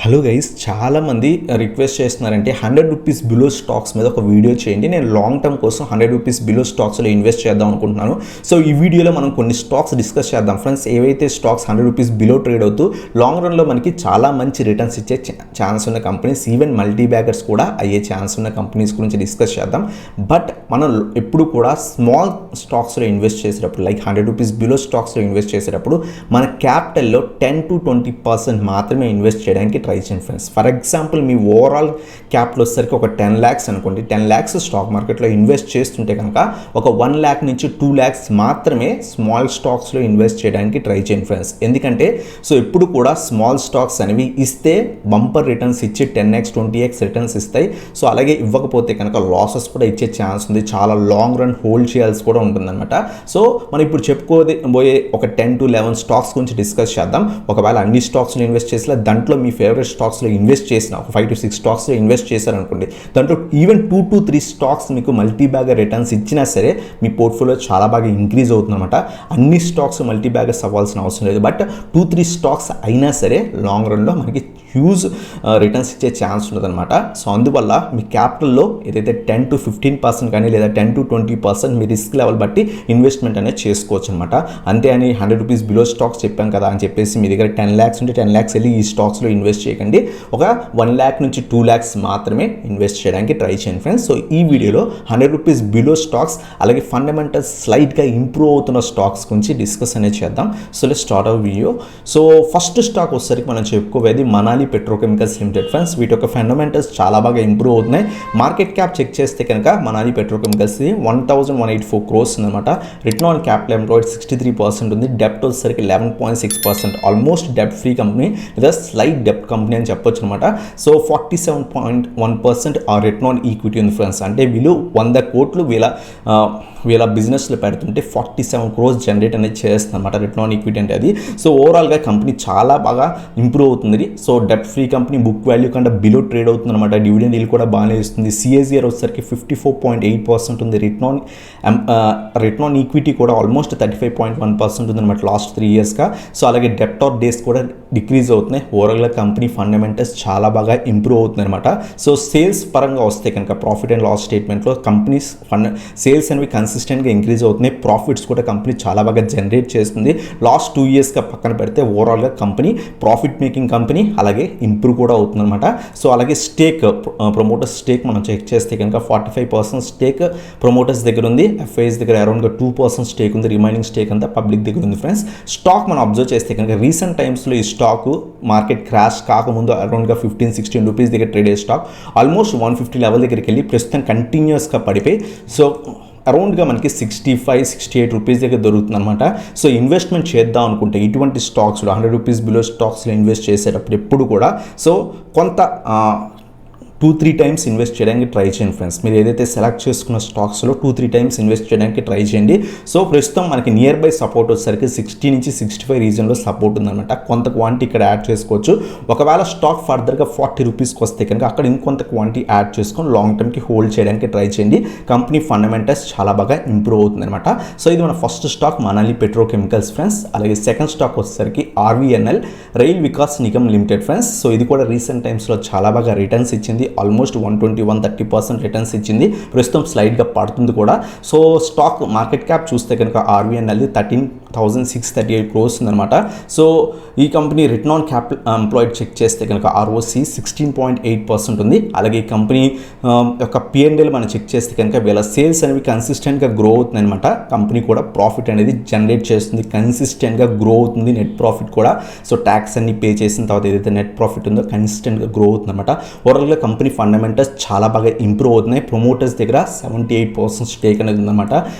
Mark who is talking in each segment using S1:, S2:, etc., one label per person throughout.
S1: Hello guys, చాలామంది request చేస్తున్నారంటే 100 rupees below stocks మీద ఒక వీడియో చేయండి. నేను లాంగ్ టర్మ్ కోసం 100 రూపీస్ బిలో స్టాక్స్లో ఇన్వెస్ట్ చేద్దాం అనుకుంటున్నాను. సో ఈ వీడియోలో మనం కొన్ని స్టాక్స్ డిస్కస్ చేద్దాం ఫ్రెండ్స్. ఏవైతే స్టాక్స్ 100 రూపీస్ బిలో ట్రేడ్ అవుతూ లాంగ్ రన్లో మనకి చాలా మంచి రిటర్న్స్ ఇచ్చే ఛాన్స్ ఉన్న కంపెనీస్, ఈవెన్ మల్టీ బ్యాగర్స్ కూడా అయ్యే ఛాన్స్ ఉన్న కంపెనీస్ గురించి డిస్కస్ చేద్దాం. బట్ మనం ఎప్పుడు కూడా స్మాల్ స్టాక్స్లో ఇన్వెస్ట్ చేసేటప్పుడు, లైక్ 100 రూపీస్ బిలో స్టాక్స్లో ఇన్వెస్ట్ చేసేటప్పుడు మన క్యాపిటల్లో 10 to 20% మాత్రమే ఇన్వెస్ట్ చేయడానికి ట్రై చేయండి friends. For example, me overall capital వచ్చేసరికి ఒక 10 lakhs అనుకోండి. 10 lakhs స్టాక్ మార్కెట్లో ఇన్వెస్ట్ చేస్తుంటే కనుక ఒక 1 lakh నుంచి 2 lakhs మాత్రమే స్మాల్ స్టాక్స్లో ఇన్వెస్ట్ చేయడానికి ట్రై చేయండి ఫ్రెండ్స్. ఎందుకంటే ఎప్పుడు కూడా స్మాల్ స్టాక్స్ అనేవి ఇస్తే బంపర్ రిటర్న్స్ ఇచ్చి 10x 20x రిటర్న్స్ ఇస్తాయి. సో అలాగే ఇవ్వకపోతే కనుక లాసెస్ కూడా ఇచ్చే ఛాన్స్ ఉంది. చాలా లాంగ్ రన్ హోల్డ్ చేయాల్సి కూడా ఉంటుందన్నమాట. సో మనం ఇప్పుడు చెప్పుకోబోయే ఒక 10 to 11 స్టాక్స్ గురించి డిస్కస్ చేద్దాం. ఒకవేళ అన్ని స్టాక్స్లో ఇన్వెస్ట్ చేసినా, దాంట్లో మీ ఫేవరెట్ స్టాక్స్లో ఇన్వెస్ట్ చేసిన ఒక 5 to 6 స్టాక్స్లో ఇన్వెస్ట్ చేశారనుకోండి, దాంట్లో ఈవెన్ 2 to 3 స్టాక్స్ మీకు మల్టీ బ్యాగర్ రిటర్న్స్ ఇచ్చినా సరే మీ పోర్ట్ఫోలియో చాలా బాగా ఇంక్రీజ్ అవుతుందన్నమాట. అన్ని స్టాక్స్ మల్టీ బ్యాగర్స్ అవ్వాల్సిన అవసరం లేదు. బట్ 2-3 స్టాక్స్ అయినా సరే లాంగ్ రన్లో మనకి హ్యూజ్ రిటర్న్స్ ఇచ్చే ఛాన్స్ ఉంటుందన్నమాట. సో అందువల్ల మీ క్యాపిటల్లో ఏదైతే 10 to 15% కానీ లేదా 10 to 20% మీ రిస్క్ లెవెల్ బట్టి ఇన్వెస్ట్మెంట్ అనేది చేసుకోవచ్చు అనమాట. అంతే అని 100 రూపీస్ బిలో స్టాక్స్ చెప్పాం కదా అని చెప్పేసి మీ దగ్గర 10 lakhs ఉంటే 10 lakhs వెళ్ళి ఈ స్టాక్స్లో ఇన్వెస్ట్ చేయకండి. ఒక 1 lakh నుంచి 2 lakhs మాత్రమే ఇన్వెస్ట్ చేయడానికి ట్రై చేయండి ఫ్రెండ్స్. సో ఈ వీడియోలో 100 రూపీస్ బిలో స్టాక్స్ అలాగే ఫండమెంటల్స్ స్లైట్గా ఇంప్రూవ్ అవుతున్న స్టాక్స్ గురించి డిస్కస్ అనేది చేద్దాం. So let's start our video. So first stock వచ్చేసరికి మనం చెప్పుకోవేది మనాలి పెట్రోకెమికల్స్ లిమిటెడ్ ఫ్రెండ్స్. వీటి యొక్క ఫండమెంటల్స్ చాలా బాగా ఇంప్రూవ్ అవుతున్నాయి. మార్కెట్ క్యాప్ చెక్ చేస్తే కనుక మనాలి పెట్రోకెమికల్స్ 1184 crores ఉందన్నమాట. రిటర్న్ ఆన్ క్యాపిటల్ ఎంప్లాయిడ్ 63% ఉంది. డెప్ట్ వచ్చేసరికి 11.6%. ఆల్మోస్ట్ డెప్ట్ ఫ్రీ కంపెనీ లేదా స్లైట్ డెప్ట్ కంపెనీ అని చెప్పొచ్చు అనమాట. సో 47.1% ఆ రిటర్న్ ఆన్ ఈక్విటీ ఉంది ఫ్రెండ్స్. అంటే వీళ్ళు 100 కోట్లు వీళ్ళ బిజినెస్లో పెడుతుంటే 47 crores జనరేట్ అనేది చేస్తుంది అనమాట రిటర్న్ ఆన్ ఈక్విటీ అంటే అది. సో ఓవరాల్గా కంపెనీ చాలా బాగా ఇంప్రూవ్ అవుతుంది. సో డెప్ట్ ఫ్రీ కంపెనీ, బుక్ వాల్యూ కంటే బిలో ట్రేడ్ అవుతుంది అనమాట. డివిడెండ్ ఈల్డ్ కూడా బాగానే ఇస్తుంది. సిఏజిఆర్ వచ్చేసరికి 54.8% ఉంది. రిటర్న్ ఆన్ ఈక్విటీ కూడా ఆల్మోస్ట్ 35.1% ఉంది అనమాట లాస్ట్ 3 yearsగా. సో అలాగే డెప్టార్ డేస్ కూడా డిక్రీజ్ అవుతున్నాయి. ఓవరాల్గా కంపెనీ ఫండమెంటల్స్ చాలా బాగా ఇంప్రూవ్ అవుతుంది అనమాట. సో సేల్స్ పరంగా వస్తే కనుక ప్రాఫిట్ అండ్ లాస్ స్టేట్మెంట్లో కంపెనీస్ సేల్స్ అనేవి కన్సిస్టెంట్గా ఇంక్రీజ్ అవుతున్నాయి. ప్రాఫిట్స్ కూడా కంపెనీ చాలా బాగా జనరేట్ చేస్తుంది. లాస్ట్ 2 yearsగా పక్కన పెడితే ఓవరాల్గా కంపెనీ ప్రాఫిట్ మేకింగ్ కంపెనీ, అలాగే ఇంప్రూవ్ కూడా అవుతుందన్నమాట. సో అలాగే స్టేక్, ప్రమోటర్స్ స్టేక్ మనం చెక్ చేస్తే కనుక 45% స్టేక్ ప్రమోటర్స్ దగ్గర ఉంది. ఎఫ్ఐఎస్ దగ్గర అరౌండ్గా 2% స్టేక్ ఉంది. రిమైనింగ్ స్టేక్ అంతా పబ్లిక్ దగ్గర ఉంది ఫ్రెండ్స్. స్టాక్ మనం అబ్జర్వ్ చేస్తే కనుక రీసెంట్ టైమ్స్లో ఈ స్టాక్ మార్కెట్ క్రాష్ కాకముందు అరౌండ్గా 15-16 రూపీస్ దగ్గర ట్రేడ్ అయ్యే స్టాక్ ఆల్మోస్ట్ 150 లెవెల్ దగ్గరికి వెళ్ళి ప్రస్తుతం కంటిన్యూస్గా పడిపోయి సో అరౌండ్గా మనకి 65-68 రూపీస్ దగ్గర దొరుకుతుంది అనమాట. సో ఇన్వెస్ట్మెంట్ చేద్దాం అనుకుంటే ఇటువంటి స్టాక్స్లో 100 రూపీస్ బిలో స్టాక్స్లో ఇన్వెస్ట్ చేసేటప్పుడు ఎప్పుడు కూడా సో కొంత 2-3 times ఇన్వెస్ట్ చేయడానికి ట్రై చేయండి ఫ్రెండ్స్. మీరు ఏదైతే సెలెక్ట్ చేసుకున్న స్టాక్స్లో 2-3 times ఇన్వెస్ట్ చేయడానికి ట్రై చేయండి. సో ప్రస్తుతం మనకి నియర్ బై సపోర్ట్ వచ్చేసరికి 60 నుంచి 65 రీజన్లో సపోర్ట్ ఉందన్నమాట. కొంత క్వాంటిటీ ఇక్కడ యాడ్ చేసుకోవచ్చు. ఒకవేళ స్టాక్ ఫర్దర్గా 40 రూపీస్కి వస్తే కనుక అక్కడ ఇంకొంత క్వాంటిటీ యాడ్ చేసుకొని లాంగ్ టర్మ్కి హోల్డ్ చేయడానికి ట్రై చేయండి. కంపెనీ ఫండమెంటల్స్ చాలా బాగా ఇంప్రూవ్ అవుతుందన్నమాట. సో ఇది మన first stock Manali petrochemicals friends. అలాగే సెకండ్ స్టాక్ వచ్చేసరికి RVNL rail Vikas Nigam limited friends. So ఇది కూడా రీసెంట్ టైమ్స్లో చాలా బాగా రిటర్న్స్ ఇచ్చింది. ఆల్మోస్ట్ 120-130% రిటర్న్స్ ఇచ్చింది. ప్రస్తుతం స్లైడ్గా పడుతుంది కూడా. సో స్టాక్ మార్కెట్ క్యాప్ చూస్తే కనుక ఆర్వీఎన్ఎల్ 13,638 crores ఉందన్నమాట. సో ఈ company return on capital employed check చేస్తే కనుక ఆర్ఓసి 16.8% ఉంది. అలాగే ఈ కంపెనీ యొక్క పిఎన్ఎల్ మనం చెక్ చేస్తే కనుక వీళ్ళ సేల్స్ అనేవి కన్సిస్టెంట్గా గ్రో అవుతుంది అనమాట. కంపెనీ కూడా ప్రాఫిట్ అనేది జనరేట్ చేస్తుంది, కన్సిస్టెంట్గా గ్రో అవుతుంది. నెట్ ప్రాఫిట్ కూడా సో ట్యాక్స్ అన్ని పే చేసిన తర్వాత ఏదైతే నెట్ ప్రాఫిట్ ఉందో కన్సిస్టెంట్గా గ్రో అవుతుంది అనమాట. ఓవరాల్గా కంపెనీ ఫండమెంటల్స్ చాలా బాగా ఇంప్రూవ్ అవుతున్నాయి. ప్రమోటర్స్ దగ్గర 78% స్టేక్ అనేది ఉందన్నమాట.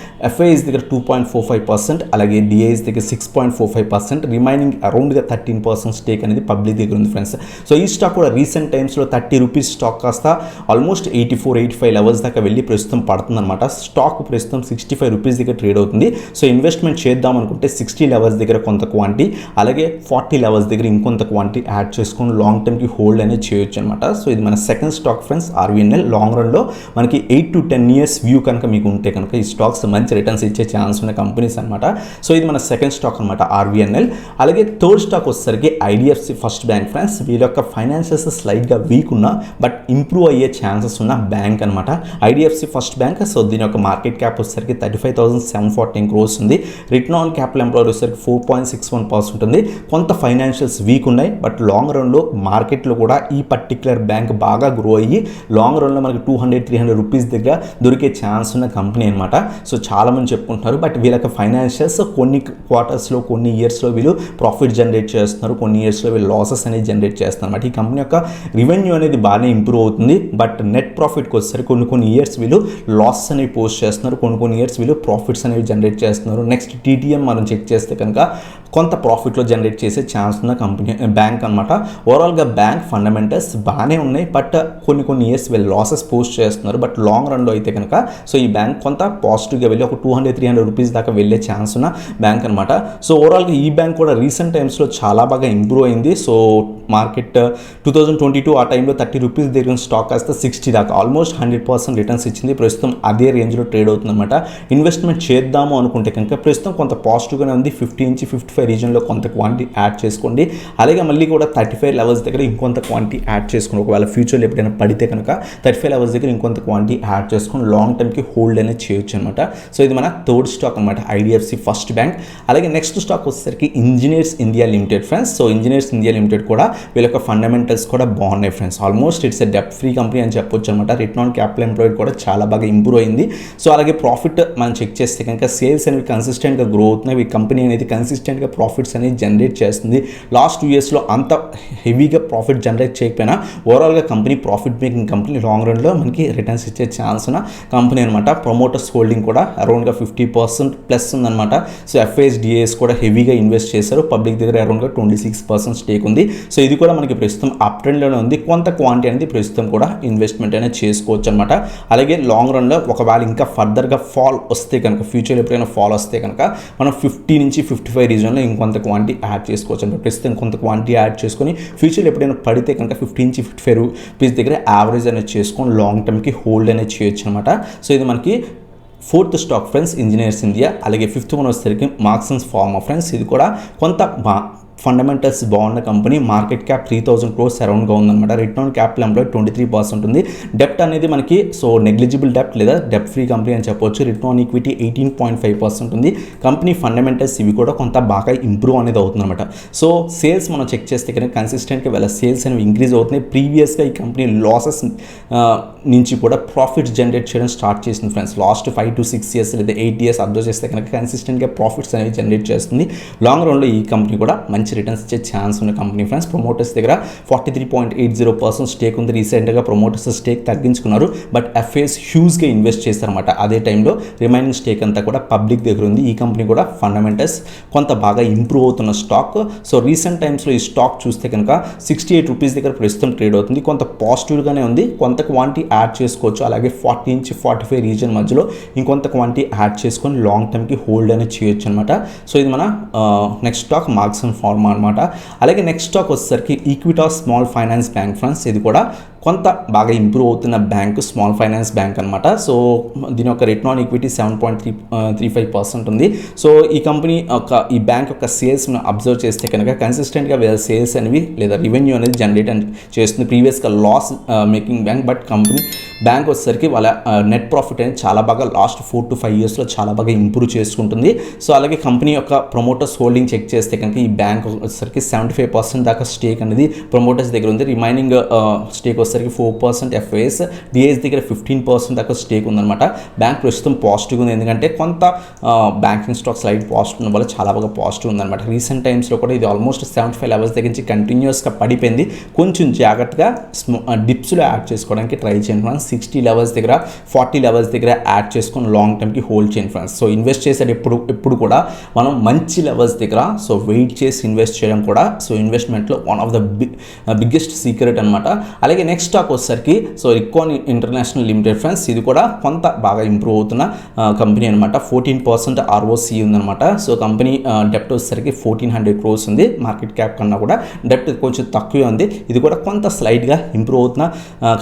S1: ఎఫ్ఐఎస్ దగ్గర 2.45%, అలాగే డిఐఎస్ దగ్గర 6.45%, రిమైనింగ్ అరౌండ్గా 13% స్టేక్ అనేది పబ్లిక్ దగ్గర ఉంది ఫ్రెండ్స్. సో ఈ స్టాక్ కూడా రీసెంట్ టైమ్స్లో 30 రూపీస్ స్టాక్ కాస్త ఆల్మోస్ట్ 84-85 లెవెల్స్ దాకా వెళ్ళి ప్రస్తుతం పడుతుందన్నమాట. స్టాక్ ప్రస్తుతం 65 రూపీస్ దగ్గర ట్రేడ్ అవుతుంది. సో ఇన్వెస్ట్మెంట్ చేద్దాం అనుకుంటే 60 లెవెల్స్ దగ్గర కొంత క్వాంటిటీ, అలాగే 40 లెవెల్స్ దగ్గర ఇంకొంత క్వాంటిటీ యాడ్ చేసుకొని లాంగ్ టర్మ్కి హోల్డ్ అనేది చేయొచ్చు అనమాట. సో ఇది మన second second stock friends RVNL. Long రన్లో మనకి 8 to 10 years వ్యూ కనుక మీకు ఉంటే కనుక ఈ స్టాక్స్ మంచి రిటర్న్స్ ఇచ్చే ఛాన్స్ ఉన్న కంపెనీస్ అనమాట. సో ఇది మన సెకండ్ స్టాక్ అనమాట ఆర్వీఎన్ఎల్. అలాగే థర్డ్ స్టాక్ వచ్చేసరికి ఐడిఎఫ్సి ఫస్ట్ బ్యాంక్ ఫ్రెండ్స్. వీళ్ళ యొక్క ఫైనాన్షియల్స్ స్లైట్గా వీక్ ఉన్నా బట్ ఇంప్రూవ్ అయ్యే ఛాన్సెస్ ఉన్న బ్యాంక్ అనమాట ఐడిఎఫ్సి ఫస్ట్ బ్యాంక్. సో దీని యొక్క మార్కెట్ క్యాప్ వచ్చేసరికి 35,714 crores ఉంది. రిటర్న్ ఆన్ క్యాపిటల్ ఎంప్లాయిడ్ వచ్చేసరికి 4.61% ఉంది. కొంత ఫైనాన్షియల్స్ వీక్ ఉన్నాయి బట్ లాంగ్ రన్లో మార్కెట్లో కూడా ఈ పర్టిక్యులర్ బ్యాంక్ బాగా గ్రో అయ్యి లాంగ్ రన్లో మనకి 200-300 రూపీస్ దగ్గర దొరికే ఛాన్స్ ఉన్న కంపెనీ అనమాట. సో చాలామంది చెప్పుకుంటున్నారు బట్ వీళ్ళ యొక్క ఫైనాన్షియల్స్ కొన్ని క్వార్టర్స్లో కొన్ని ఇయర్స్లో వీళ్ళు ప్రాఫిట్ జనరేట్ చేస్తున్నారు, కొన్ని ఇయర్స్లో వీళ్ళు లాసెస్ అనేది జనరేట్ చేస్తున్నారు అనమాట. ఈ కంపెనీ యొక్క రెవెన్యూ అనేది బాగానే ఇంప్రూవ్ అవుతుంది బట్ నెట్ ప్రాఫిట్కి వచ్చేసరికి కొన్ని ఇయర్స్ వీళ్ళు లాసెస్ అనేవి పోస్ట్ చేస్తున్నారు, కొన్ని ఇయర్స్ వీళ్ళు ప్రాఫిట్స్ అనేవి జనరేట్ చేస్తున్నారు. నెక్స్ట్ టీటీఎం మనం చెక్ చేస్తే కనుక కొంత ప్రాఫిట్లో జనరేట్ చేసే ఛాన్స్ ఉన్న కంపెనీ బ్యాంక్ అనమాట. ఓవరాల్గా బ్యాంక్ ఫండమెంటల్స్ బాగానే ఉన్నాయి బట్ కొన్ని ఇయర్స్ వీళ్ళు లాసెస్ పోస్ట్ చేస్తున్నారు. బట్ లాంగ్ రన్లో అయితే కనుక సో ఈ బ్యాంక్ కొంత పాజిటివ్గా వెళ్ళి ఒక 200-300 రూపీస్ దాకా వెళ్ళే ఛాన్స్ ఉన్న బ్యాంక్ అనమాట. సో ఓవరాల్గా ఈ బ్యాంక్ కూడా రీసెంట్ టైమ్స్లో చాలా బాగా ఇంప్రూవ్ అయింది. సో మార్కెట్ 2022 ఆ టైంలో 30 రూపీస్ దగ్గర స్టాక్ కాస్త 60 దాకా ఆల్మోస్ట్ 100% రిటర్న్స్ ఇచ్చింది. ప్రస్తుతం అదే రేంజ్లో ట్రేడ్ అవుతుంది అనమాట. ఇన్వెస్ట్మెంట్ చేద్దాము అనుకుంటే కనుక ప్రస్తుతం కొంత పాజిటివ్గానే ఉంది. 50-55 రీజన్లో కొంత క్వాంటిటీ యాడ్ చేసుకోండి. అలాగే మళ్ళీ కూడా 35 లెవెల్స్ దగ్గర ఇంకొంత క్వాంటిటీ యాడ్ చేసుకోండి. ఒకవేళ ఫ్యూచర్లో ఎప్పుడైనా పడితే కనుక 35 లెవెల్స్ దగ్గర ఇంకొంత క్వాంటిటీ యాడ్ చేసుకొని లాంగ్ టర్మ్కి హోల్డ్ అనేది చేయొచ్చు అనమాట. సో ఇది మన థర్డ్ స్టాక్ అనమాట ఐడిఎఫ్సి ఫస్ట్ బ్యాంక్. అలాగే నెక్స్ట్ స్టాక్ వచ్చేసరికి engineers India limited friends. So engineers India limited కూడా వీళ్ళ యొక్క ఫండమెంటల్స్ కూడా బాగున్నాయి ఫ్రెండ్స్. ఆల్మోస్ట్ ఇట్స్ ఎ డెప్ట్ ఫ్రీ కంపెనీ అని చెప్పొచ్చు అనమాట. రిటర్న్ ఆన్ క్యాపిటల్ ఎంప్లాయిడ్ కూడా చాలా బాగా ఇంప్రూవ్ అయింది. సో అలాగే ప్రాఫిట్ మనం చెక్ చేస్తే కనుక సేల్స్ అనేవి కన్సిస్టెంట్గా గ్రో అవుతున్నాయి. ఈ కంపెనీ అనేది కన్సిస్టెంట్గా ప్రాఫిట్స్ అనేది జనరేట్ చేస్తుంది. లాస్ట్ 2 yearsలో అంత హెవీగా ప్రాఫిట్ జనరేట్ చేయకపోయినా ఓవరాల్గా company profit making company long రన్లో మనకి రిటర్న్స్ ఇచ్చే ఛాన్స్ ఉన్న కంపెనీ అనమాట. ప్రమోటర్స్ హోల్డింగ్ కూడా అరౌండ్గా 50% ప్లస్ ఉందన్నమాట. సో ఎఫ్ఐఎస్డిఏఎస్ కూడా హెవీగా ఇన్వెస్ట్ చేశారు. పబ్లిక్ దగ్గర అరౌండ్గా 26% స్టేక్ ఉంది. సో ఇది కూడా మనకి ప్రస్తుతం అప్ ట్రెండ్లోనే ఉంది. కొంత క్వాంటిటీ అనేది ప్రస్తుతం కూడా ఇన్వెస్ట్మెంట్ అనేది చేసుకోవచ్చు అనమాట. అలాగే లాంగ్ రన్లో ఒకవేళ ఇంకా ఫర్దర్గా ఫాల్ వస్తే కనుక ఫ్యూచర్లో ఎప్పుడైనా ఫాల్ వస్తే కనుక మనం 50-55 రీజన్లో ఇంకొంత క్వాంటిటీ యాడ్ చేసుకోవచ్చు అనమాట. ప్రస్తుతం కొంత క్వాంటిటీ యాడ్ చేసుకొని ఫ్యూచర్లో ఎప్పుడైనా పడితే కనుక 50-55 రూపీస్ దగ్గర యావరేజ్ అనేది చేసుకొని లాంగ్ టర్మ్కి హోల్డ్ అనేది చేయొచ్చు అనమాట. సో ఇది మనకి fourth stock friends engineers India. అలాగే ఫిఫ్త్ వన్ వచ్చేసరికి మార్క్సన్స్ ఫార్మా ఫ్రెండ్స్. ఇది కూడా కొంత ఫండమెంటల్స్ బాగున్న కంపెనీ. మార్కెట్ క్యాప్ 3,000 crores అరౌండ్గా ఉందన్నమాట. రిటర్న్ ఆన్ క్యాపిటల్ ఎంప్లాయిడ్ 23% ఉంది. డెప్ట్ అనేది మనకి సో నెగ్లిజిబుల్ డెప్ట్ లేదా డెప్ట్ ఫ్రీ కంపెనీ అని చెప్పొచ్చు. రిటర్న్ ఆన్ ఈక్విటీ 18.5% ఉంది. కంపెనీ ఫండమెంటల్స్ ఇవి కూడా కొంత బాగా ఇంప్రూవ్ అనేది అవుతుందన్నమాట. సో సేల్స్ మనం చెక్ చేస్తే కనుక కన్సిస్టెంట్గా వీళ్ళ సేల్స్ అనేవి ఇంక్రీజ్ అవుతున్నాయి. ప్రీవియస్గా ఈ కంపెనీ లాసెస్ నుంచి కూడా ప్రాఫిట్స్ జనరేట్ చేయడం స్టార్ట్ చేసింది ఫ్రెండ్స్. లాస్ట్ 5 to 6 years లేదా 8 years అబ్జర్వ్ చేస్తే కనుక కన్సిస్టెంట్గా ప్రాఫిట్స్ అనేవి జనరేట్ చేస్తుంది. లాంగ్ రన్లో ఈ కంపెనీ కూడా మంచి రిటర్న్స్ ఇచ్చే ఛాన్స్ ఉన్న కంపెనీ ఫ్రెండ్స్. ప్రమోటర్స్ దగ్గర 43.80% స్టేక్ ఉంది. రీసెంట్గా ప్రమోటర్స్ స్టేక్ తగ్గించుకున్నారు బట్ ఎఫ్ఐఎస్ హ్యూజ్గా ఇన్వెస్ట్ చేస్తారన్నమాట. అదే టైంలో రిమైనింగ్ స్టేక్ అంతా కూడా పబ్లిక్ దగ్గర ఉంది. ఈ కంపెనీ కూడా ఫండమెంటల్స్ కొంత బాగా ఇంప్రూవ్ అవుతున్న స్టాక్. సో రీసెంట్ టైమ్స్లో ఈ స్టాక్ చూస్తే కనుక 68 రూపీస్ దగ్గర ప్రస్తుతం ట్రేడ్ అవుతుంది. కొంత పాజిటివ్గానే ఉంది. కొంత క్వాంటిటీ యాడ్ చేసుకోవచ్చు. అలాగే 40-45 రీజన్ మధ్యలో ఇంకొంత క్వాంటిటీ యాడ్ చేసుకొని లాంగ్ టర్మ్కి హోల్డ్ అనేది చేయొచ్చు అనమాట. సో ఇది మన నెక్స్ట్ స్టాక్ మార్క్సన్ ఫార్మా అనమాట. అలాగే నెక్స్ట్ స్టాక్ వచ్చేసరికి Equitas small finance bank friends. ఇది కూడా కొంత బాగా ఇంప్రూవ్ అవుతున్న బ్యాంకు, స్మాల్ ఫైనాన్స్ బ్యాంక్ అనమాట. సో దీని యొక్క రిటర్న్ ఆన్ ఈక్విటీ 7.35% ఉంది. సో ఈ కంపెనీ ఈ బ్యాంక్ యొక్క సేల్స్ అబ్జర్వ్ చేస్తే కనుక కన్సిస్టెంట్గా వీళ్ళ సేల్స్ అనేవి లేదా రెవెన్యూ అనేది జనరేట్ చేస్తుంది. ప్రీవియస్గా loss making bank but company bank వచ్చేసరికి వాళ్ళ నెట్ ప్రాఫిట్ అనేది చాలా బాగా లాస్ట్ 4 to 5 yearsలో చాలా బాగా ఇంప్రూవ్ చేసుకుంటుంది. సో అలాగే కంపెనీ యొక్క ప్రమోటర్స్ హోల్డింగ్ చెక్ చేస్తే కనుక ఈ బ్యాంక్ వచ్చేసరికి 75% దాకా స్టేక్ అనేది ప్రమోటర్స్ దగ్గర ఉంది. రిమైనింగ్ స్టేక్ వచ్చేసరికి 4% ఎఫ్ఐఎస్, డిఐఎస్ దగ్గర 15% దాకా స్టేక్ ఉందన్నమాట. బ్యాంక్ ప్రస్తుతం పాజిటివ్ ఉంది. ఎందుకంటే కొంత బ్యాంకింగ్ స్టాక్ స్లైడ్ పాజిటివ్ ఉన్న వల్ల చాలా బాగా పాజిటివ్ ఉందన్నమాట. రీసెంట్ టైమ్స్లో కూడా ఇది ఆల్మోస్ట్ 75 లెవెల్స్ దగ్గర నుంచి కంటిన్యూస్గా పడిపోయింది. కొంచెం జాగ్రత్తగా డిప్స్లో యాడ్ చేసుకోవడానికి ట్రై చేయండి ఫ్రెండ్స్. 60 లెవెల్స్ దగ్గర 40 లెవెల్స్ దగ్గర యాడ్ చేసుకొని లాంగ్ టర్మ్కి హోల్డ్ చేయండి ఫ్రెండ్స్. సో ఇన్వెస్ట్ చేసేది ఎప్పుడు కూడా మనం మంచి లెవెల్స్ దగ్గర సో వెయిట్ చేసి ఇన్వెస్ట్ చేయడం కూడా సో ఇన్వెస్ట్మెంట్లో one of the biggest secret అనమాట. అలాగే నెక్స్ట్ నెక్స్ట్ స్టాక్ వచ్చేసరికి so IRCON international limited friends, ఇది కూడా కొంత బాగా ఇంప్రూవ్ అవుతున్న కంపెనీ అనమాట. 14% ROC ఉందన్నమాట. సో కంపెనీ డెప్ట్ వచ్చేసరికి 1400 crores ఉంది. మార్కెట్ క్యాప్ కన్నా కూడా డెప్ట్ కొంచెం తక్కువే ఉంది. ఇది కూడా కొంత స్లైడ్గా ఇంప్రూవ్ అవుతున్న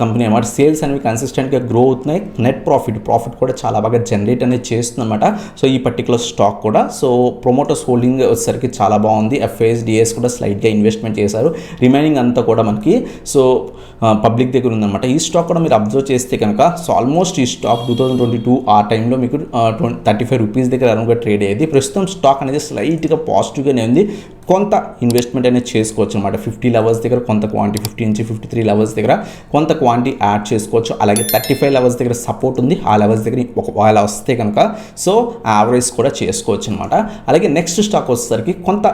S1: కంపెనీ అనమాట. సేల్స్ అనేవి కన్సిస్టెంట్గా గ్రో అవుతున్నాయి. నెట్ ప్రాఫిట్ కూడా చాలా బాగా జనరేట్ అనేది చేస్తుంది అనమాట. సో ఈ పర్టికులర్ స్టాక్ కూడా సో ప్రమోటర్స్ హోల్డింగ్ వచ్చేసరికి చాలా బాగుంది. FIS కూడా స్లైడ్గా ఇన్వెస్ట్మెంట్ చేశారు. రిమైనింగ్ అంతా కూడా మనకి సో పబ్లిక్ దగ్గర ఉందన్నమాట. ఈ స్టాక్ కూడా మీరు అబ్జర్వ్ చేస్తే కనుక సో ఆల్మోస్ట్ ఈ స్టాక్ 2022 ఆ టైంలో మీకు 35 రూపీస్ దగ్గర అరౌండ్గా ట్రేడ్ అయ్యేది. ప్రస్తుతం స్టాక్ అనేది స్లైట్గా పాజిటివ్గానే ఉంది. కొంత ఇన్వెస్ట్మెంట్ అనేది చేసుకోవచ్చు అనమాట. 50 లెవెల్స్ దగ్గర కొంత క్వాంటిటీ, 50 నుంచి 53 లెవెల్స్ దగ్గర కొంత క్వాంటిటీ యాడ్ చేసుకోవచ్చు. అలాగే 35 లెవెల్స్ దగ్గర సపోర్ట్ ఉంది. ఆ లెవెల్స్ దగ్గర ఒకవేళ వస్తే కనుక సో యావరేజ్ కూడా చేసుకోవచ్చు అనమాట. అలాగే నెక్స్ట్ స్టాక్ వచ్చేసరికి కొంత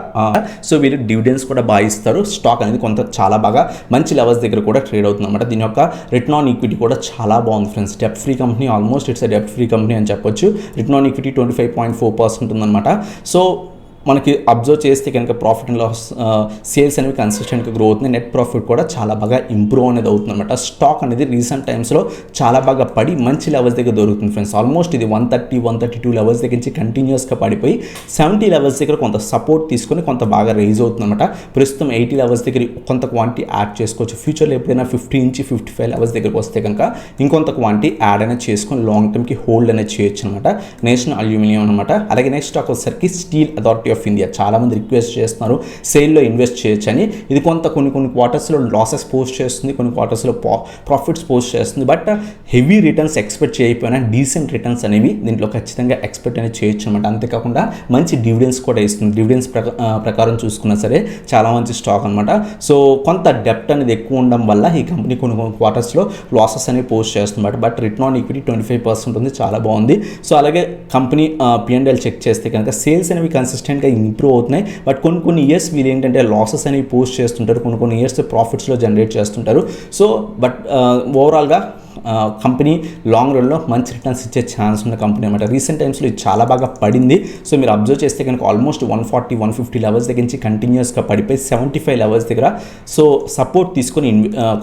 S1: సో వీళ్ళు డివిడెండ్స్ కూడా బాగా ఇస్తారు. స్టాక్ అనేది కొంత చాలా బాగా మంచి లెవెల్స్ దగ్గర కూడా ట్రేడ్ అవుతుంది అనమాట. దీని యొక్క రిటర్న్ ఆన్ ఈక్విటీ కూడా చాలా బాగుంది friends. డెప్ట్ free company, almost it's డెప్ట్ free company అని చెప్పొచ్చు. రిటర్న్ ఆన్ ఈక్విటీ 25.4% ఉందన్నమాట. సో మనకి అబ్జర్వ్ చేస్తే కనుక ప్రాఫిట్ అండ్ లాస్ సేల్స్ అనేవి కన్సిస్టెంట్గా గ్రో అవుతుంది. నెట్ ప్రాఫిట్ కూడా చాలా బాగా ఇంప్రూవ్ అనేది అవుతుంది అనమాట. స్టాక్ అనేది రీసెంట్ టైమ్స్లో చాలా బాగా పడి మంచి లెవెల్స్ దగ్గర దొరుకుతుంది ఫ్రెండ్స్. ఆల్మోస్ట్ ఇది 132 లెవెల్స్ దగ్గర నుంచి కంటిన్యూస్గా పడిపోయి 70 లెవెల్స్ దగ్గర కొంత సపోర్ట్ తీసుకొని కొంత బాగా రైజ్ అవుతుంది అనమాట. ప్రస్తుతం 80 లెవెల్స్ దగ్గర కొంత క్వాంటిటీ యాడ్ చేసుకోవచ్చు. ఫ్యూచర్లో ఎప్పుడైనా 50 నుంచి 55 లెవెల్స్ దగ్గరకు వస్తే కనుక ఇంకొంత క్వాంటిటీ యాడ్ అనేది చేసుకొని లాంగ్ టర్మ్కి హోల్డ్ అనేది చేయొచ్చు అనమాట. నేషనల్ అల్యూమినియం అనమాట. అలాగే నెక్స్ట్ స్టాక్ వచ్చేసరికి స్టీల్ అథారిటీ ఆఫ్ ఇండియా. చాలా మంది రిక్వెస్ట్ చేస్తున్నారు సేల్లో ఇన్వెస్ట్ చేయొచ్చు అని. ఇది కొంత కొన్ని క్వార్టర్స్లో లాసెస్ పోస్ట్ చేస్తుంది, కొన్ని క్వార్టర్స్లో ప్రాఫిట్స్ పోస్ట్ చేస్తుంది. బట్ హెవీ రిటర్న్స్ ఎక్స్పెక్ట్ చేయకపోయినా డీసెంట్ రిటర్న్స్ అనేవి దీంట్లో ఖచ్చితంగా ఎక్స్పెక్ట్ అనేది చేయొచ్చు అనమాట. అంతేకాకుండా మంచి డివిడెండ్స్ కూడా ఇస్తుంది. డివిడెండ్స్ ప్రకారం చూసుకున్నా సరే చాలా మంచి స్టాక్ అనమాట. సో కొంత డెప్ట్ అనేది ఎక్కువ ఉండడం వల్ల ఈ కంపెనీ కొన్ని క్వార్టర్స్లో లాసెస్ అనేవి పోస్ట్ చేస్తుంది. బట్ రిటర్న్ ఆన్ ఈక్విటీ 25% ఉంది, చాలా బాగుంది. సో అలాగే కంపెనీ P&L చెక్ చేస్తే కనుక సేల్స్ అనేవి కన్సిస్టెంట్గా ఇంప్రూవ్ అవుతున్నాయి. బట్ కొన్ని ఇయర్స్ వీళ్ళు ఏంటంటే లాసెస్ అనేవి పోస్ట్ చేస్తుంటారు, కొన్ని ఇయర్స్ ప్రాఫిట్స్లో జనరేట్ చేస్తుంటారు. సో బట్ ఓవరాల్గా కంపెనీ లాంగ్ రన్లో మంచి రిటర్న్స్ ఇచ్చే ఛాన్స్ ఉన్న కంపెనీ అనమాట. రీసెంట్ టైమ్స్లో ఇది చాలా బాగా పడింది. సో మీరు అబ్జర్వ్ చేస్తే కనుక ఆల్మోస్ట్ 140-150 లెవెల్స్ దగ్గర నుంచి కంటిన్యూస్గా పడిపోయి 75 లెవెల్స్ దగ్గర సో సపోర్ట్ తీసుకొని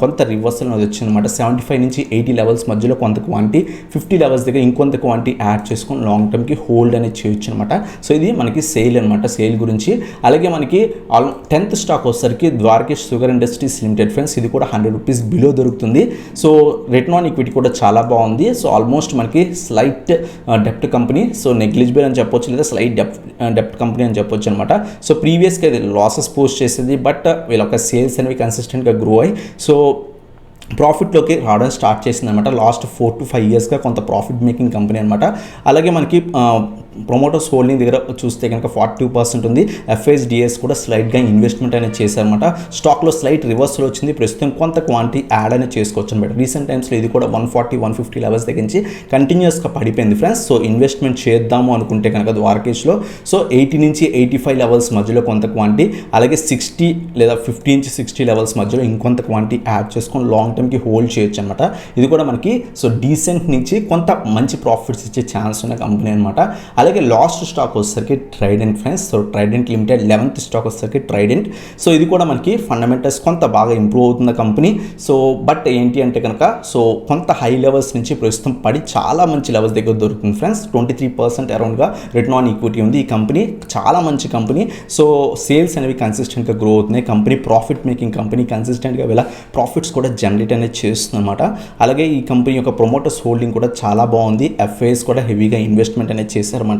S1: కొంత రివర్సల్ అనేది వచ్చిందన్నమాట. 75 నుంచి 80 లెవెల్స్ మధ్యలో కొంత క్వాంటిటీ, 50 లెవెల్స్ దగ్గర ఇంకొంత క్వాంటిటీ యాడ్ చేసుకొని లాంగ్ టర్మ్కి హోల్డ్ అనేది చేయొచ్చు అనమాట. సో ఇది మనకి సేల్ అనమాట, సేల్ గురించి. అలాగే మనకి 10th స్టాక్ వచ్చేసరికి Dwarikesh sugar industries limited friends. ఇది కూడా 100 రూపీస్ బిలో దొరుకుతుంది. సో రిటర్న్ ఆన్ ఈక్విటీ కూడా చాలా బాగుంది. సో ఆల్మోస్ట్ మనకి స్లైట్ డెప్ట్ కంపెనీ, సో నెగ్లిజిబుల్ అని చెప్పొచ్చు, లేదా స్లైట్ డెప్ట్ కంపెనీ అని చెప్పొచ్చు అనమాట. సో ప్రీవియస్గా ఇది లాసెస్ పోస్ట్ చేసేది. బట్ వీళ్ళ యొక్క సేల్స్ అనేవి కన్సిస్టెంట్గా గ్రో అయ్యి సో ప్రాఫిట్లోకి రావడం స్టార్ట్ చేసింది అనమాట. లాస్ట్ 4 to 5 ఇయర్స్గా కొంత ప్రాఫిట్ మేకింగ్ కంపెనీ అనమాట. అలాగే మనకి ప్రమోటర్స్ హోల్డింగ్ దగ్గర చూస్తే కనుక 42% ఉంది. FIS కూడా స్లైట్గా ఇన్వెస్ట్మెంట్ అనేది చేశారనమాట. స్టాక్లో స్లైట్ రివర్సల్ వచ్చింది. ప్రస్తుతం కొంత క్వాంటిటీ యాడ్ అనేది చేసుకోవచ్చు అనమాట. రీసెంట్ టైమ్స్లో ఇది కూడా 140-150 లెవెల్స్ దగ్గర నుంచి కంటిన్యూస్గా పడిపోయింది ఫ్రెండ్స్. సో ఇన్వెస్ట్మెంట్ చేద్దాము అనుకుంటే కనుక ద్వారకేష్లో సో 80 నుంచి 85 లెవెల్స్ మధ్యలో కొంత క్వాంటిటీ, అలాగే 60 లేదా 50 నుంచి 60 లెవెల్స్ మధ్యలో ఇంకొంత క్వాంటిటీ యాడ్ చేసుకొని లాంగ్ టర్మ్కి హోల్డ్ చేయొచ్చు అనమాట. ఇది కూడా మనకి సో డీసెంట్ నుంచి కొంత మంచి ప్రాఫిట్స్ ఇచ్చే ఛాన్స్ ఉన్న కంపెనీ అనమాట. అలాగే లాస్ట్ స్టాక్ వచ్చేసరికి Trident friends. So Trident limited 11th stock వచ్చేసరికి ట్రైడెంట్. సో ఇది కూడా మనకి ఫండమెంటల్స్ కొంత బాగా ఇంప్రూవ్ అవుతున్న కంపెనీ. సో బట్ ఏంటి అంటే కనుక సో కొంత హై లెవెల్స్ నుంచి ప్రస్తుతం పడి చాలా మంచి లెవెల్స్ దగ్గర దొరుకుతుంది ఫ్రెండ్స్. 23% అరౌండ్గా రిటర్న్ ఆన్ ఈక్విటీ ఉంది. ఈ కంపెనీ చాలా మంచి కంపెనీ. సో సేల్స్ అనేవి కన్సిస్టెంట్గా గ్రో అవుతున్నాయి. కంపెనీ ప్రాఫిట్ మేకింగ్ కంపెనీ, కన్సిస్టెంట్గా వీళ్ళ ప్రాఫిట్స్ కూడా జనరేట్ అనేది చేస్తుంది అనమాట. అలాగే ఈ కంపెనీ యొక్క ప్రమోటర్స్ హోల్డింగ్ కూడా చాలా బాగుంది. FIS కూడా హెవీగా ఇన్వెస్ట్మెంట్ అనేది చేశారన్నమాట.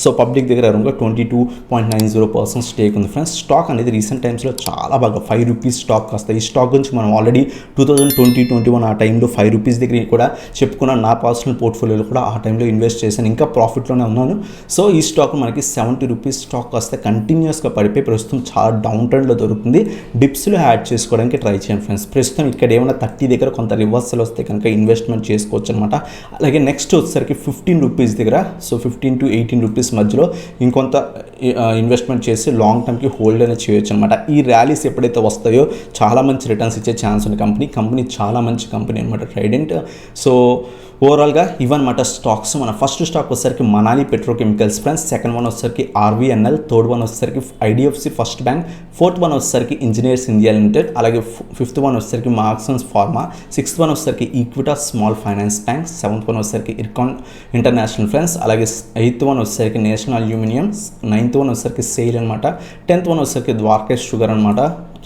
S1: సో పబ్లిక్ దగ్గర అరౌండ్గా 22.90% స్టేక్ ఉంది ఫ్రెండ్స్. స్టాక్ అనేది రీసెంట్ టైమ్స్లో చాలా బాగా 5 రూపీస్ స్టాక్ వస్తాయి. ఈ స్టాక్ గురించి మనం ఆల్రెడీ 2020-21 ఆ టైంలో 5 రూపీస్ దగ్గర కూడా చెప్పుకున్నాను. నా పర్సనల్ పోర్ట్ఫోలియోలో కూడా ఆ టైంలో ఇన్వెస్ట్ చేశాను, ఇంకా ప్రాఫిట్లోనే ఉన్నాను. సో ఈ స్టాక్ మనకి 70 రూపీస్ స్టాక్ వస్తే కంటిన్యూస్గా పడిపోయి ప్రస్తుతం చాలా డౌన్ ట్రెండ్లో దొరుకుతుంది. డిప్స్లో యాడ్ చేసుకోవడానికి ట్రై చేయండి ఫ్రెండ్స్. ప్రస్తుతం ఇక్కడ ఏమైనా 30 దగ్గర కొంత రివర్సల్ వస్తే కనుక ఇన్వెస్ట్మెంట్ చేసుకోవచ్చు అనమాట. అలాగే నెక్స్ట్ వచ్చేసరికి 15 రూపీస్ దగ్గర సో 15 to రూపీస్ మధ్యలో ఇంకొంత ఇన్వెస్ట్మెంట్ చేసి లాంగ్ టర్మ్కి హోల్డ్ అనేది చేయొచ్చు అనమాట. ఈ ర్యాలీస్ ఎప్పుడైతే వస్తాయో చాలా మంచి రిటర్న్స్ ఇచ్చే ఛాన్స్ ఉంది. కంపెనీ చాలా మంచి కంపెనీ అనమాట ట్రైడెంట్. సో ఓవరాల్గా ఇవన్నమాట స్టాక్స్. మన ఫస్ట్ స్టాక్ వచ్చేసరికి Manali petrochemicals friends, second one వచ్చేసరికి ఆర్వీఎన్ఎల్, థర్డ్ వన్ వచ్చేసరికి IDFC first bank, fourth one వచ్చేసరికి ఇంజనీర్స్ ఇండియా లిమిటెడ్, అలాగే ఫిఫ్త్ వన్ వచ్చేసరికి మార్క్సన్స్ ఫార్మా, సిక్స్త్ వన్ వచ్చేసరికి Equitas small finance bank, seventh one వచ్చేసరికి ఇర్కాన్ ఇంటర్నేషనల్ ఫ్రెండ్స్, అలాగే ఎయిత్ వన్ వచ్చేసరికి నేషనల్ అల్యూమినియం, నైన్త్ వన్ వచ్చేసరికి సెయిల్ అనమాట, 10th వన్ వచ్చేసరికి ద్వారకేష్ షుగర్ అనమాట.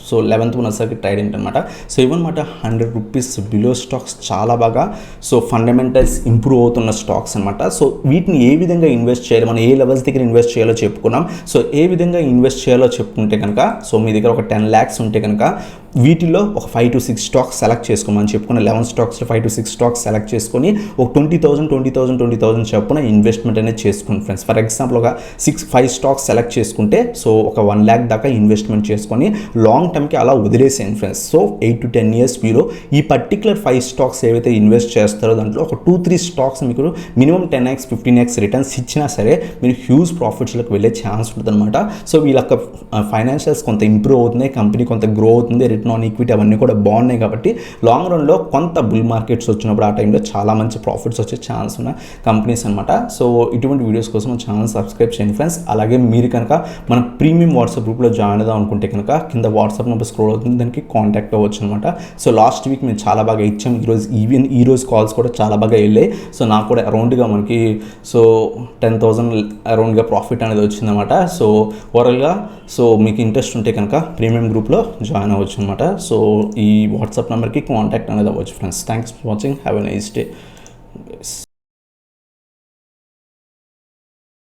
S1: సో 11th వన్ వచ్చేసరికి ట్రైడెంట్ అనమాట. సో ఇవన్నమాట 100 రూపీస్ బిలో స్టాక్స్, చాలా బాగా సో ఫండమెంటల్స్ ఇంప్రూవ్ అవుతున్న స్టాక్స్ అనమాట. సో వీటిని ఏ విధంగా ఇన్వెస్ట్ చేయాలి, మనం ఏ లెవెల్స్ దగ్గర ఇన్వెస్ట్ చేయాలో చెప్పుకున్నాం. సో ఏ విధంగా ఇన్వెస్ట్ చేయాలో చెప్పుకుంటే కనుక, సో మీ దగ్గర ఒక 10 lakhs ఉంటే కనుక వీటిలో ఒక 5 to 6 స్టాక్స్ సెలెక్ట్ చేసుకోమని చెప్పుకున్న 11 స్టాక్స్లో 5 to 6 స్టాక్స్ సెలెక్ట్ చేసుకొని ఒక 20,000 చొప్పున ఇన్వెస్ట్మెంట్ అనేది చేసుకోండి ఫ్రెండ్స్. ఫర్ ఎగ్జాంపుల్ ఒక 5 స్టాక్స్ సెలెక్ట్ చేసుకుంటే సో ఒక 1 lakh దాకా ఇన్వెస్ట్మెంట్ చేసుకొని లాంగ్ టర్మ్కి అలా వదిలేసేయండి ఫ్రెండ్స్. సో 8 to 10 years వీలో ఈ పర్టికులర్ 5 స్టాక్స్ ఏవైతే ఇన్వెస్ట్ చేస్తారో దాంట్లో ఒక 2-3 స్టాక్స్ మీకు మినిమం 10x 15x రిటర్న్స్ ఇచ్చినా సరే మీరు హ్యూజ్ ప్రాఫిట్స్లోకి వెళ్ళే ఛాన్స్ ఉంటుంది అనమాట. సో వీళ్ళ ఫైనాన్షియల్స్ కొంత ఇంప్రూవ్ అవుతుంది, కంపెనీ కొంత గ్రో అవుతుంది, రిటర్న్ ఆన్ ఈక్విటీ అవన్నీ కూడా బాగున్నాయి. కాబట్టి లాంగ్ రన్లో కొంత బుల్ మార్కెట్స్ వచ్చినప్పుడు ఆ టైంలో చాలా మంచి ప్రాఫిట్స్ వచ్చే ఛాన్స్ ఉన్న కంపెనీస్ అనమాట. సో ఇటువంటి వీడియోస్ కోసం మన ఛానల్ సబ్స్క్రైబ్ చేయండి ఫ్రెండ్స్. అలాగే మీరు కనుక మన ప్రీమియం వాట్సాప్ గ్రూప్లో జాయిన్ అవుదాం అనుకుంటే కనుక కింద వాట్సాప్ నెంబర్ స్క్రోల్ అవుతుంది, దానికి కాంటాక్ట్ అవ్వచ్చు అనమాట. సో లాస్ట్ వీక్ మేము చాలా బాగా ఇచ్చాం, ఈరోజు కాల్స్ కూడా చాలా బాగా వెళ్ళాయి. సో నాకు కూడా అరౌండ్గా మనకి సో 10,000 అరౌండ్గా ప్రాఫిట్ అనేది వచ్చిందన్నమాట. సో ఓవరాల్గా సో మీకు ఇంట్రెస్ట్ ఉంటే కనుక ప్రీమియం గ్రూప్లో జాయిన్ అవ్వచ్చు అనమాట. సో ఈ వాట్సాప్ నెంబర్కి కాంటాక్ట్ అనేది అవ్వచ్చు friends. Thanks for watching, have a nice day.